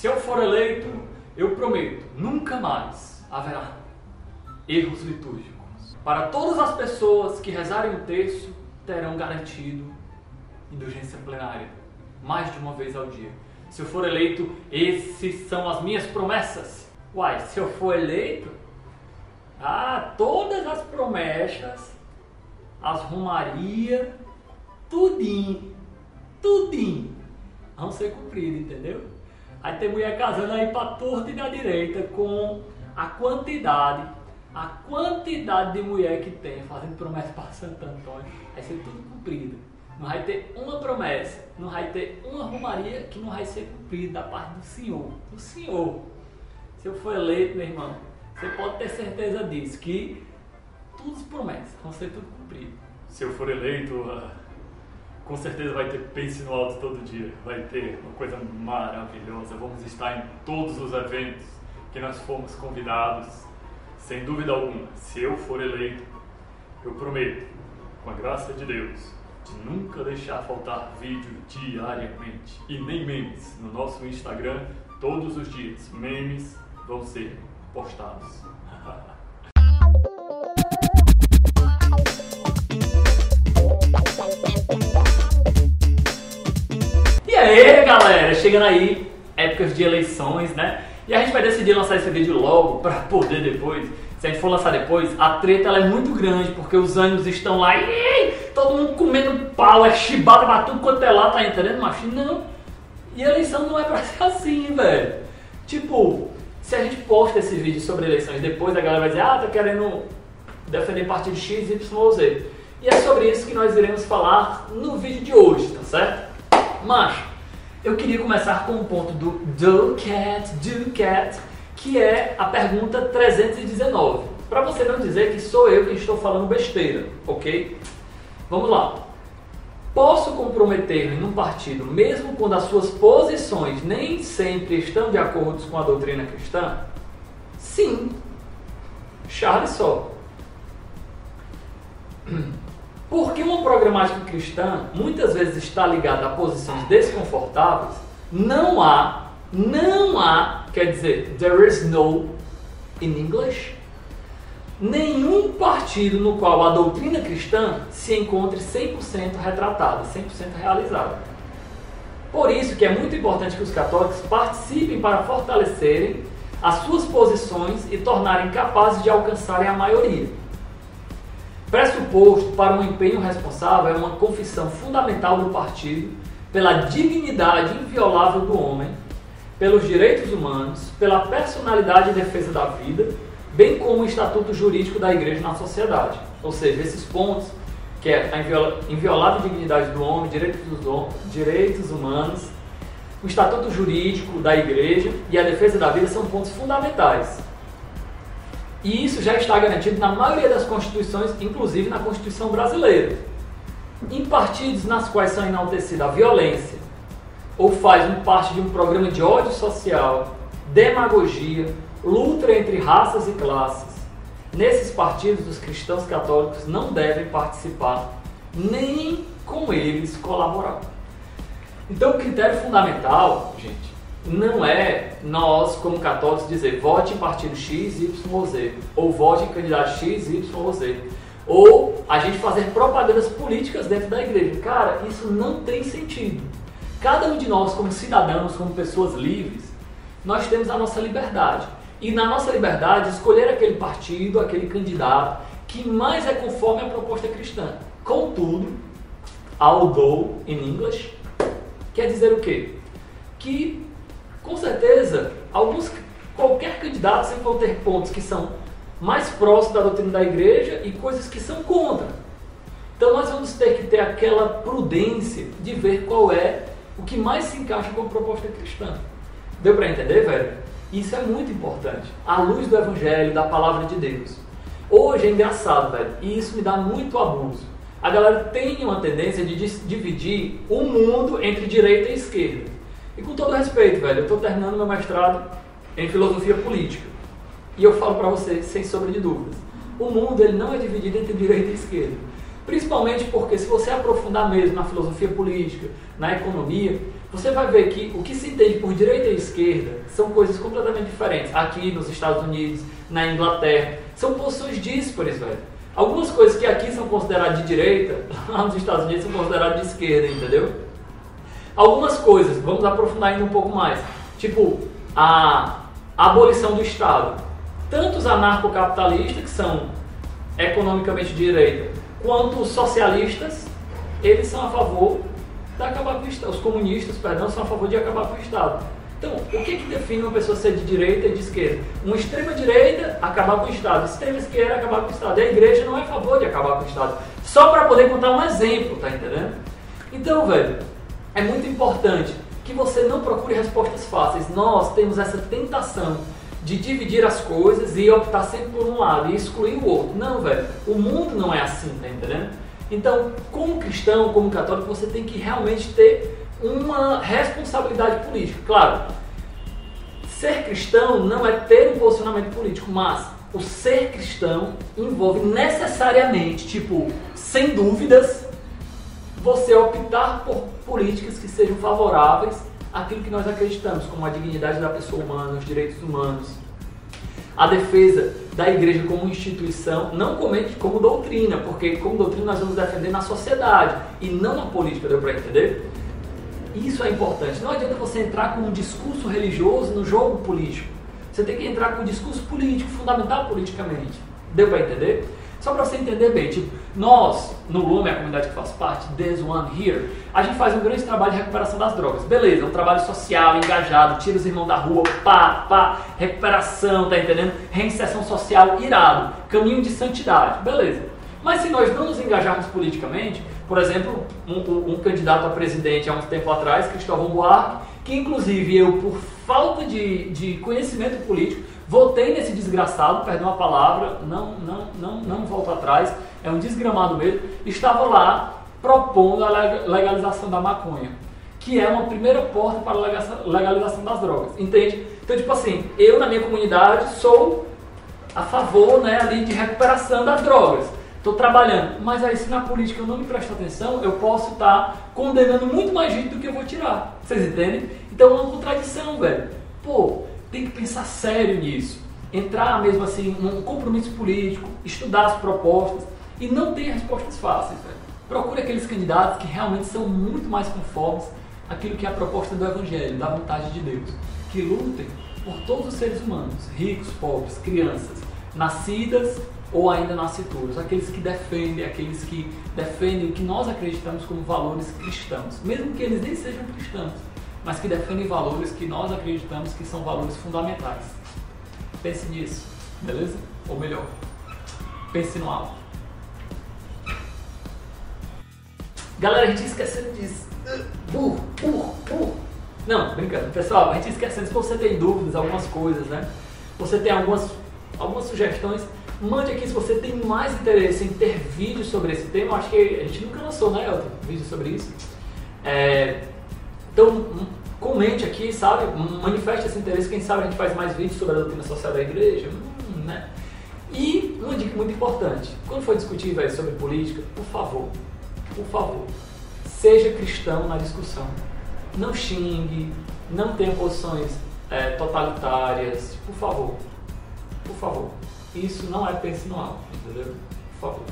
Se eu for eleito, eu prometo, nunca mais haverá erros litúrgicos. Para todas as pessoas que rezarem o terço, terão garantido indulgência plenária, mais de uma vez ao dia. Se eu for eleito, esses são as minhas promessas. Uai, se eu for eleito, todas as promessas, as romarias, tudinho, vão ser cumpridas, entendeu? Aí tem mulher casando aí pra torta e da direita com a quantidade de mulher que tem, fazendo promessa para Santo Antônio, vai ser tudo cumprido. Não vai ter uma promessa, não vai ter uma romaria que não vai ser cumprida da parte do Senhor. Do Senhor. Se eu for eleito, meu irmão, você pode ter certeza disso, que todas as promessas vão ser tudo cumpridas. Se eu for eleito, com certeza vai ter Pense no Alto todo dia. Vai ter uma coisa maravilhosa. Vamos estar em todos os eventos que nós fomos convidados. Sem dúvida alguma, se eu for eleito, eu prometo, com a graça de Deus, de nunca deixar faltar vídeo diariamente. E nem memes. No nosso Instagram, todos os dias, memes vão ser postados. E aí, galera, chegando aí, épocas de eleições, né? E a gente vai decidir lançar esse vídeo logo para poder depois, se a gente for lançar depois, a treta ela é muito grande, porque os ânimos estão lá e todo mundo comendo pau, é chibado pra tudo quanto é lá, tá entendendo, macho? Não. E eleição não é pra ser assim, velho. Tipo, se a gente posta esse vídeo sobre eleições depois, a galera vai dizer, tá querendo defender partido X, Y ou Z. E é sobre isso que nós iremos falar no vídeo de hoje, tá certo? Macho, eu queria começar com o ponto do cat, que é a pergunta 319. Para você não dizer que sou eu que estou falando besteira, ok? Vamos lá. Posso comprometer-me num partido mesmo quando as suas posições nem sempre estão de acordo com a doutrina cristã? Sim. Charles só. Porque uma programática cristã muitas vezes está ligada a posições desconfortáveis, não há, quer dizer, there is no, in English, nenhum partido no qual a doutrina cristã se encontre 100% retratada, 100% realizada. Por isso que é muito importante que os católicos participem para fortalecerem as suas posições e tornarem capazes de alcançarem a maioria. Pressuposto para um empenho responsável é uma confissão fundamental do partido pela dignidade inviolável do homem, pelos direitos humanos, pela personalidade e defesa da vida, bem como o estatuto jurídico da igreja na sociedade. Ou seja, esses pontos, que é a inviolável dignidade do homem, direitos humanos, o estatuto jurídico da igreja e a defesa da vida são pontos fundamentais. E isso já está garantido na maioria das constituições, inclusive na Constituição brasileira. Em partidos nas quais são enaltecida a violência, ou faz parte de um programa de ódio social, demagogia, luta entre raças e classes, nesses partidos os cristãos católicos não devem participar, nem com eles colaborar. Então o critério fundamental, gente, não é nós, como católicos, dizer vote em partido X, Y ou Z, ou vote em candidato X, Y ou Z, ou a gente fazer propagandas políticas dentro da igreja. Cara, isso não tem sentido. Cada um de nós, como cidadãos, como pessoas livres, nós temos a nossa liberdade. E na nossa liberdade, escolher aquele partido, aquele candidato, que mais é conforme a proposta cristã. Contudo, although, in English, quer dizer o quê? Que com certeza, qualquer candidato sempre vão ter pontos que são mais próximos da doutrina da igreja e coisas que são contra. Então nós vamos ter que ter aquela prudência de ver qual é o que mais se encaixa com a proposta cristã. Deu para entender, velho? Isso é muito importante. À luz do Evangelho, da Palavra de Deus. Hoje é engraçado, velho, e isso me dá muito abuso. A galera tem uma tendência de dividir o mundo entre direita e esquerda. E com todo respeito, velho, eu estou terminando meu mestrado em filosofia política. E eu falo para você, sem sombra de dúvidas, o mundo ele não é dividido entre direita e esquerda. Principalmente porque se você aprofundar mesmo na filosofia política, na economia, você vai ver que o que se entende por direita e esquerda são coisas completamente diferentes. Aqui nos Estados Unidos, na Inglaterra, são posições díspares, velho. Algumas coisas que aqui são consideradas de direita, lá nos Estados Unidos são consideradas de esquerda, entendeu? Algumas coisas, vamos aprofundar ainda um pouco mais, tipo a abolição do Estado. Tanto os anarcocapitalistas, que são economicamente de direita, quanto os socialistas, eles são a favor de acabar com o Estado. Os comunistas, perdão, são a favor de acabar com o Estado. Então, o que define uma pessoa ser de direita e de esquerda? Uma extrema-direita, acabar com o Estado. Extrema-esquerda, acabar com o Estado. E a igreja não é a favor de acabar com o Estado. Só para poder contar um exemplo, tá entendendo? Então, velho, é muito importante que você não procure respostas fáceis. Nós temos essa tentação de dividir as coisas e optar sempre por um lado e excluir o outro. Não, velho, o mundo não é assim, tá entendendo? Então, como cristão, como católico, você tem que realmente ter uma responsabilidade política. Claro, ser cristão não é ter um posicionamento político, mas o ser cristão envolve necessariamente, tipo, sem dúvidas, você optar por políticas que sejam favoráveis àquilo que nós acreditamos, como a dignidade da pessoa humana, os direitos humanos, a defesa da igreja como instituição, não como doutrina, porque como doutrina nós vamos defender na sociedade e não na política, deu para entender? Isso é importante. Não adianta você entrar com um discurso religioso no jogo político. Você tem que entrar com um discurso político, fundamental politicamente. Deu para entender? Só para você entender bem, tipo, nós, no Lume, a comunidade que faz parte, This One Here, a gente faz um grande trabalho de recuperação das drogas. Beleza, é um trabalho social, engajado, tira os irmãos da rua, recuperação, tá entendendo? Reinserção social, irado, caminho de santidade, beleza. Mas se nós não nos engajarmos politicamente, por exemplo, um candidato a presidente há um tempo atrás, Cristóvão Buarque, que inclusive eu, por falta de conhecimento político, votei nesse desgraçado, perdão a palavra, não volto atrás, é um desgramado mesmo, estava lá propondo a legalização da maconha, que é uma primeira porta para a legalização das drogas, entende? Então, tipo assim, eu na minha comunidade sou a favor, né, ali de recuperação das drogas. Estou trabalhando, mas aí se na política eu não me presto atenção, eu posso estar condenando muito mais gente do que eu vou tirar. Vocês entendem? Então é uma contradição, velho. Pô, tem que pensar sério nisso. Entrar mesmo assim num compromisso político, estudar as propostas e não ter respostas fáceis, velho. Procure aqueles candidatos que realmente são muito mais conformes àquilo que é a proposta do Evangelho, da vontade de Deus. Que lutem por todos os seres humanos, ricos, pobres, crianças, nascidas ou ainda nascituros, aqueles que defendem o que nós acreditamos como valores cristãos, mesmo que eles nem sejam cristãos, mas que defendem valores que nós acreditamos que são valores fundamentais. Pense nisso, beleza? Ou melhor, pense no alto. Galera, a gente esquecendo disso. Não, brincando. Pessoal, a gente esquecendo, se você tem dúvidas, algumas coisas, né? Você tem algumas sugestões, mande aqui se você tem mais interesse em ter vídeos sobre esse tema. Acho que a gente nunca lançou, né, Elton? Vídeo sobre isso. Então, comente aqui, sabe? Manifeste esse interesse. Quem sabe a gente faz mais vídeos sobre a doutrina social da igreja, né? E uma dica muito importante. Quando for discutir, velho, sobre política, por favor, seja cristão na discussão. Não xingue, não tenha posições totalitárias. Por favor. Isso não é pense no alto, entendeu? Por favor.